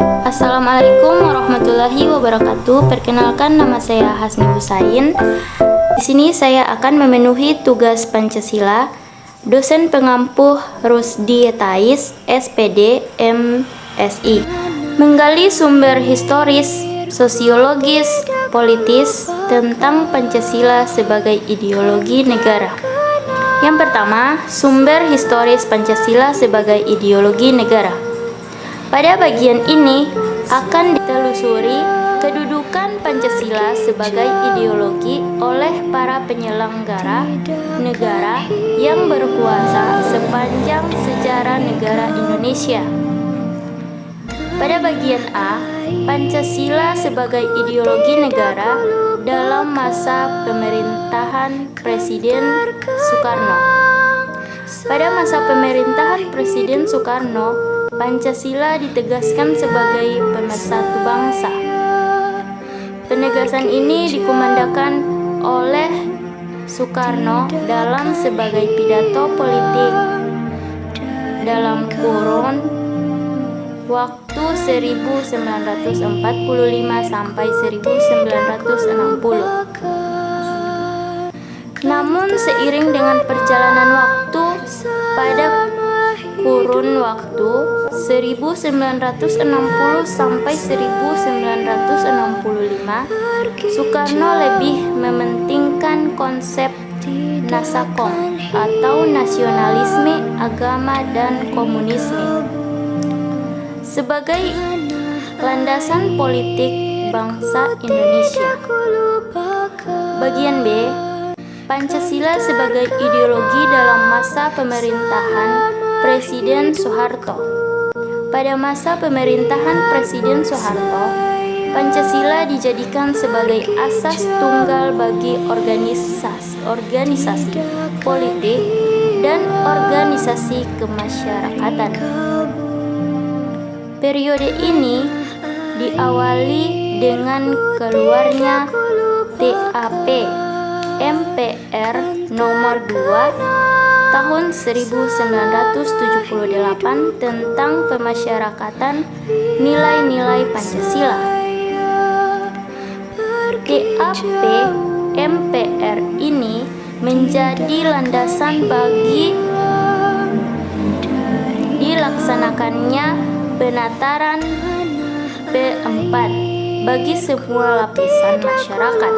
Assalamualaikum warahmatullahi wabarakatuh. Perkenalkan, nama saya Hasni Husain. Di sini saya akan memenuhi tugas Pancasila. Dosen pengampuh Rusdi Thais, SPD, MSI. Menggali sumber historis, sosiologis, politis tentang Pancasila sebagai ideologi negara. Yang pertama, sumber historis Pancasila sebagai ideologi negara. Pada bagian ini akan ditelusuri kedudukan Pancasila sebagai ideologi oleh para penyelenggara negara yang berkuasa sepanjang sejarah negara Indonesia. Pada bagian A, Pancasila sebagai ideologi negara dalam masa pemerintahan Presiden Soekarno. Pada masa pemerintahan Presiden Soekarno, Pancasila ditegaskan sebagai pemersatu bangsa. Penegasan ini dikumandakan oleh Soekarno dalam sebagai pidato politik dalam kurun waktu 1945 sampai 1960. Namun seiring dengan perjalanan waktu, pada kurun waktu 1960 sampai 1965, Soekarno lebih mementingkan konsep Nasakom atau nasionalisme agama dan komunisme sebagai landasan politik bangsa Indonesia. Bagian B, Pancasila sebagai ideologi dalam masa pemerintahan Presiden Soeharto. Pada masa pemerintahan Presiden Soeharto, Pancasila dijadikan sebagai asas tunggal bagi organisasi politik dan organisasi kemasyarakatan. Periode ini diawali dengan keluarnya TAP MPR nomor 2 tahun 1978 tentang pemasyarakatan nilai-nilai Pancasila. TAP MPR ini menjadi landasan bagi dilaksanakannya penataran P4 bagi semua lapisan masyarakat.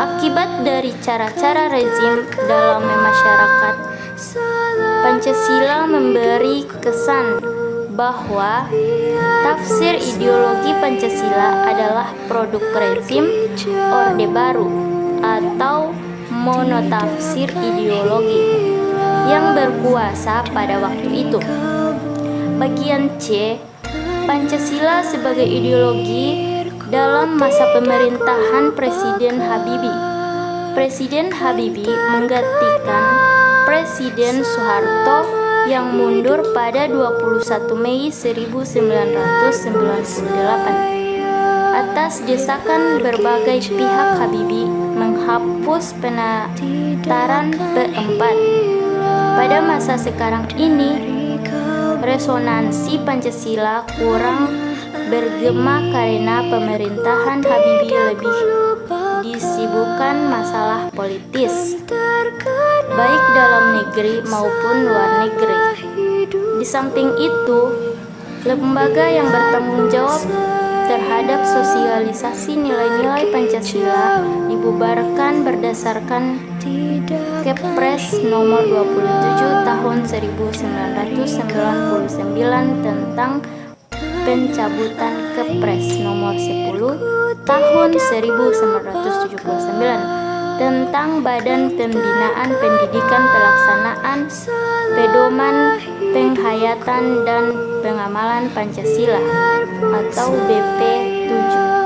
Akibat dari cara-cara rezim dalam masyarakat, Pancasila memberi kesan bahwa tafsir ideologi Pancasila adalah produk rezim Orde Baru atau monotafsir ideologi yang berkuasa pada waktu itu. Bagian C, Pancasila sebagai ideologi dalam masa pemerintahan Presiden Habibie. Presiden Habibie menggantikan Presiden Soeharto yang mundur pada 21 Mei 1998. Atas desakan berbagai pihak, Habibie menghapus penataran P4. Pada masa sekarang ini, resonansi Pancasila kurang bergema karena pemerintahan Habibie lebih disibukkan masalah politis, baik dalam negeri maupun luar negeri. Di samping itu, lembaga yang bertanggung jawab terhadap sosialisasi nilai-nilai Pancasila dibubarkan berdasarkan Kepres nomor 27 tahun 1999 tentang pencabutan Kepres nomor 10 tahun 1979 tentang Badan Pembinaan Pendidikan Pelaksanaan Pedoman Penghayatan dan Pengamalan Pancasila atau BP 7.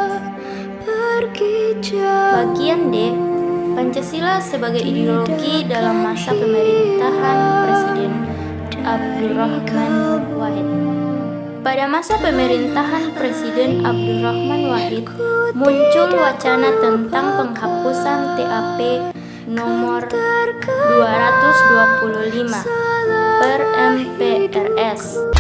Bagian D, Pancasila sebagai ideologi dalam masa pemerintahan Presiden Abdurrahman Wahid. Pada masa pemerintahan Presiden Abdurrahman Wahid, muncul wacana tentang penghapusan TAP nomor 225 per MPRS